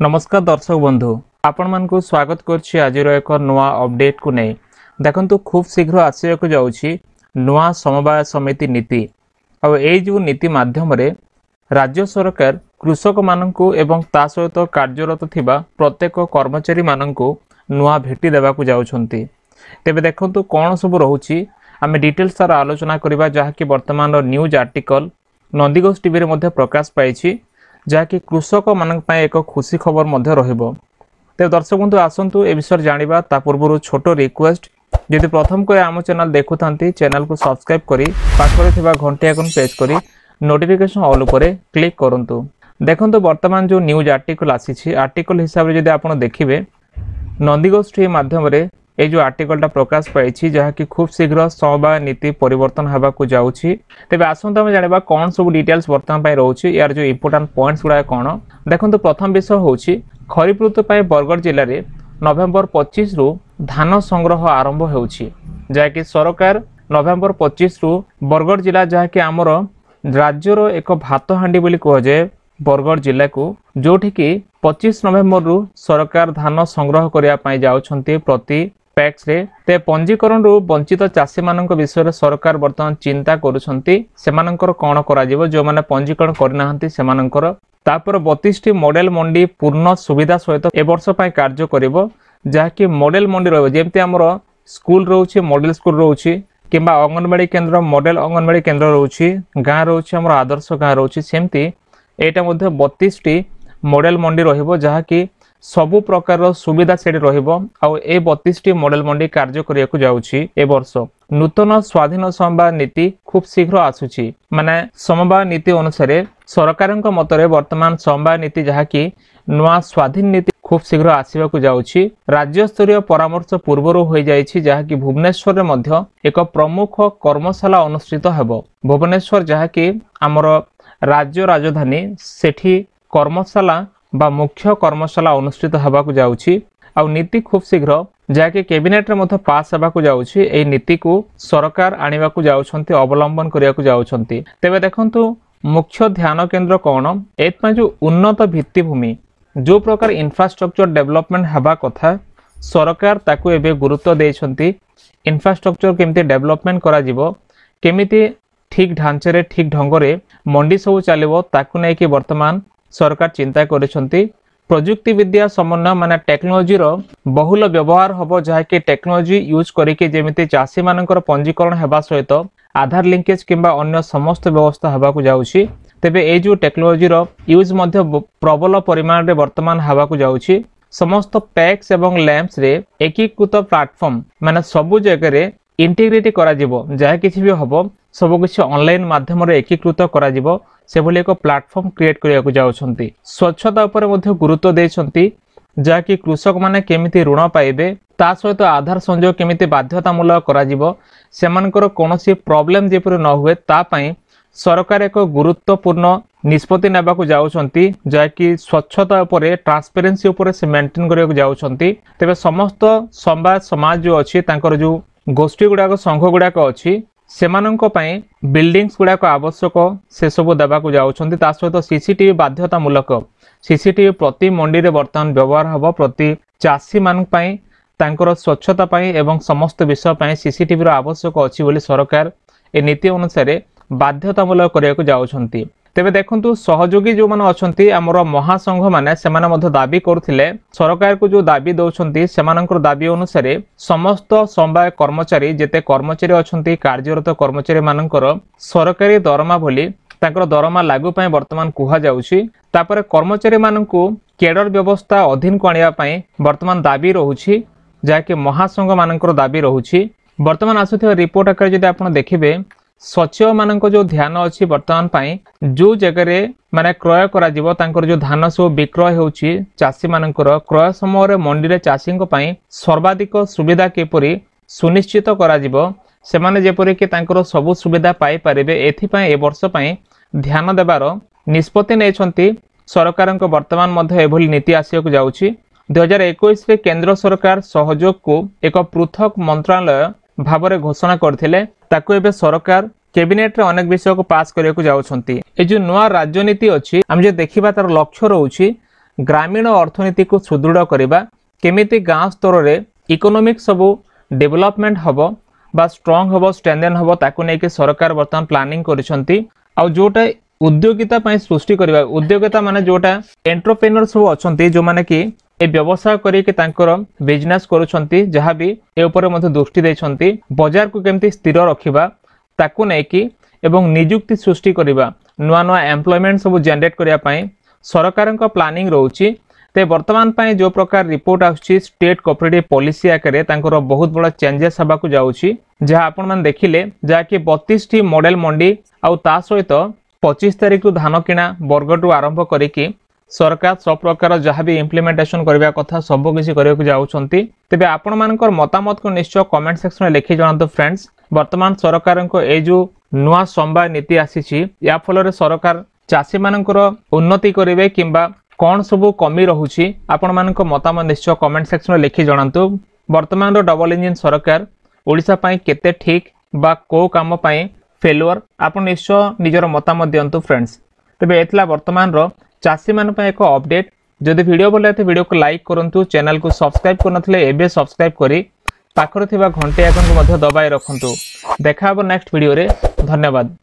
नमस्कार दर्शक बंधु आपण मान को स्वागत करछि आज एक नुआ अपडेट को नहीं देखंतु खूब शीघ्र आसिया जाउछि नुआ समवाय समिति नीति और ए जो नीति माध्यम रे राज्य सरकार कृषक माननकु एवं ता सहित कार्यरत थिबा प्रत्येक कर्मचारी माननकु नुआ भेटी देबा को जाउछंती। तेबे देखंतु कोन सब रहुछि आमे डिटेल्स सारा आलोचना करिबा जहा कि वर्तमान न्यूज आर्टिकल नंदीगोष टीवी रे मध्ये प्रकाश पाइछि जहाँकि कृषक मान एक खुशी खबर मध्य रहिबो। ते दर्शक बंधु आसंतु ए विषय जानिबा ता पूर्व छोटो रिक्वेस्ट यदि प्रथम को आम चैनल देखुथांती चैनल को सब्सक्राइब करी पाखरे थिबा घंटी आइकन प्रेस करी नोटिफिकेशन ऑल उपरे क्लिक करंतु। देखंतु वर्तमान जो न्यूज आर्टिकल आसीछि आर्टिकल हिसाब रे यदि आपण देखिबे नंदीगोष टीवी माध्यम रे ए जो आर्टिकलटा प्रकाश पाइछि जहा कि खूब शीघ्र समवाय नीति परिवर्तन हबा को जाउछि। तेबे आसंत हम जानिबा कोन सब डिटेल्स वर्तमान पय रहउछि यार जो इंपोर्टेंट पॉइंट्स गुडा कोन। देखंतु प्रथम विषय होउछि खरीफ ऋतु पय बरगढ़ जिल्ला रे नवेम्बर 25 रु धान संग्रह आरंभ होउछि जहा कि सरकार नवेम्बर 25 रु बरगढ़ जिल्ला जहा कि हमर राज्य रो एक भात हांडी बोली कह जाय बरगढ़ जिल्ला को जोठी कि 25 नवेम्बर रु सरकार धान संग्रह करिया पय जाउछंती प्रति पैक्स रे ते पंजीकरण रु वंचित चाषी मानक विषय सरकार वर्तमान चिंता करूछंती सेमानकर कोन करा जिवो जो माने पंजीकरण करनाहंती सेमानकर तापर 32 टी मॉडल मंडी पूर्ण सुविधा सहित ए वर्ष पय कार्य करिवो जहा कि मॉडल मंडी रहबो जेमते हमर स्कूल रहउछि मॉडल स्कूल रहउछि किबा अंगनवाड़ी केंद्र मॉडल अंगनवाड़ी केंद्र रहउछि गां रहउछि हमर आदर्श गां रहउछि सेमती एटा मध्ये 32 टी मॉडल मंडी रहिबो जहा कि सबु प्रकार सुविधा सेठी रहिबो आ ए 32 टी मॉडल मंडी कार्य करिया को जाउछि। ए वर्ष नूतन स्वाधीन समवाय नीति खूब शीघ्र आसुछि माने समवाय नीति अनुसार सरकारक मतरे वर्तमान समवाय नीति जहा कि नुआ स्वाधीन नीति खूब शीघ्र आसीबा को जाउछि। राज्य स्तरीय परामर्श पूर्वरो होई जाइछि जहा कि भुवनेश्वर रे मध्य एक प्रमुख कर्मशाला अनुष्ठित हेबो। भुवनेश्वर जहा कि हमर राज्य राजधानी सेठी कर्मशाला बा मुख्य कर्मशाला अनुष्ठित हवा को जाउछि आ नीति खूब शीघ्र जाके कैबिनेट रे मध्य पास हवा को जाउछि। ए नीति को सरकार आनिबा को जाउछंती अवलंबन करिया को जाउछंती। तेबे देखंतु मुख्य ध्यान केंद्र कोन एत पय जो उन्नत भित्तिभूमि जो प्रकार इंफ्रास्ट्रक्चर डेवलपमेंट हवा कथा सरकार ताकू एबे गुरुत्व देछंती। इंफ्रास्ट्रक्चर केमते डेवलपमेंट करा जिवो केमिति ठीक ढांचे रे ठीक ढंगरे मंडी सब चलिबो ताकू नै कि वर्तमान सरकार चिंता करिसंती। प्रजुक्ति विद्या समन्वय माने टेक्नोलॉजी रो बहुल व्यवहार हबो जहा कि टेक्नोलॉजी यूज करिके जेमिति चासी मानकर पंजीकरण हेबा सहित आधार लिंकेज किंबा अन्य समस्त व्यवस्था हेबा को जाउछि। तेबे ए जो टेक्नोलॉजी रो यूज मध्य प्रबल परिमाण रे वर्तमान हेबा को जाउछि। समस्त पैक्स एवं लैंप्स रे एकीकृत प्लेटफॉर्म माने सबु जगह रे इंटीग्रेट करा जिवो जहा किछि भी हबो सब किछि ऑनलाइन माध्यम रे एकीकृत करा जिवो से भली एक प्लेटफॉर्म क्रिएट करिया को जाउछंती। स्वच्छता ऊपर मध्य गुरुत्व देछंती जहा कि कृषक माने केमिति ऋण पाइबे ता सहित आधार संयोग केमिति बाध्यतामूलक करा जिवो सेमानकर कोनोसी प्रॉब्लम जेपर न हुए ता पई सरकार एक गुरुत्वपूर्ण निष्पत्ति नेबा को जाउछंती जहा कि स्वच्छता ऊपर ट्रांसपेरेंसी ऊपर से मेंटेन करिया को जाउछंती। तेबे समस्त समाज समाज जो अछि तांकर जो गोष्ठी गुडा को संघ गुडा को अछि सेमानंको पई बिल्डिंग्स गुडा को आवश्यक से सब देबा को जाउछंती। ता सहित सीसीटीवी बाध्यतामूलक सीसीटीवी प्रति मंडी रे वर्तमान व्यवहार हबो प्रति चासी मान पई तांकर स्वच्छता पई एवं समस्त विषय पई सीसीटीवी रो आवश्यक अछि बोली सरकार ए नीति अनुसार बाध्यतामूलक करिया को जाउछंती। तेबे देखंतु सहयोगी जो माने अछंती हमर महासंघ माने सेमाने मध्य दाबी करथिले सरकार को जो दाबी दउछंती सेमानकर दाबी अनुसार समस्त समवाय कर्मचारी जेते कर्मचारी अछंती कार्यरत कर्मचारी मानकर सरकारी दरमा भली तांकर दरमा लागू पय वर्तमान कुहा जाउछि। तापर कर्मचारी मानकु केडर व्यवस्था अधीन को आनिया पय वर्तमान दाबी रहुछि जहा कि महासंघ मानकर दाबी रहुछि। वर्तमान आसुथिबा रिपोर्ट आकार जदि आपण देखिबे सचिव मानक जो ध्यान अछि वर्तमान पई जो जगह रे माने क्रय करा जिवो तांकर जो धान सब विक्रय होउछि चासी मानकर क्रय समय रे मंडी रे चासी को पई सर्वाधिक सुविधा केपरि सुनिश्चित करा जिवो सेमाने जेपरि कि तांकर सब सुविधा पाई परिबे एथि पई ए वर्ष पई ध्यान देबार निष्पत्ति नेछंती। सरकारक वर्तमान मध्ये एभली नीति आसिया को जाउछि। 2021 रे केंद्र सरकार सहयोग को एक पृथक मंत्रालय भाबरे घोषणा करथिले ताको एबे सरकार कैबिनेट रे अनेक विषय को पास करिया को जाउछंती। ए जो नुआ राजनीति अछि हम जे देखिबा तार लक्ष्य रहउछि ग्रामीण अर्थनीति को सुदृढ़ करवा केमिति गाँव स्तर में इकोनॉमिक सबू डेवलपमेंट हम बा स्ट्रॉन्ग हम स्ट्रेंथन हम ताकू नहीं सरकार बर्तमान प्लानिंग करिसंती आ जोटा उद्योगिता पई सृष्टि करबा उद्योगिता माने जोटा एंटरप्रेन्योर सब अछंती जो माने कि ए व्यवसाय करी के तांकर बिजनेस करूछंती जहाँ भी ए ऊपर मध्य दृष्टि देछंती बाजार को केमती स्थिर रखिबा ताकू नै कि एवं नियुक्ति सृष्टि करबा नुआ नुआ एम्प्लॉयमेंट सब जनरेट करिया पई सरकारक प्लानिंग रहउची ते वर्तमान पई जो प्रकार रिपोर्ट आछी स्टेट कोऑपरेटिव पॉलिसी आकरे तांकर बहुत बड़ा चेंजेस हबा को जाउची जहाँ आपण मन देखिले जा कि 32 टी मॉडल मंडी आ ता सहित 25 तारिख को धान किणा बरगटू आरंभ करिकी सरकार सब प्रकार जहाँ भी इम्प्लीमेंटेशन करबा कथा सब किसी करबा जाउछंती तेबे आपण मानकर मतामत को निश्चय कमेंट सेक्शन में लिखि जणांतो फ्रेंड्स। वर्तमान सरकार को ए जो नुआ समवाय नीति आसीची या फल सरकार चाषी मानकर उन्नति करेंगे किंबा कौन सब कमी रहुची आपण मानक मतामत निश्चय कमेंट सेक्शन में लिखि जणांतो। वर्तमान डबल इंजिन सरकार ओडिशा पई केते ठीक बा को काम पई फेलुअर आपण निश्चय निजर मतामत दियंतु फ्रेंड्स। तेबे एतला वर्तमान रो चाषी मान पई एक अपडेट जदि वीडियो भल लागे वीडियो को लाइक करंतु चैनल को सब्सक्राइब करनथले एबे सब्सक्राइब करी पाखर थिबा घंटे आइकन को मध्य दबाई रखंतु। देखा हबो नेक्स्ट वीडियो रे। धन्यवाद।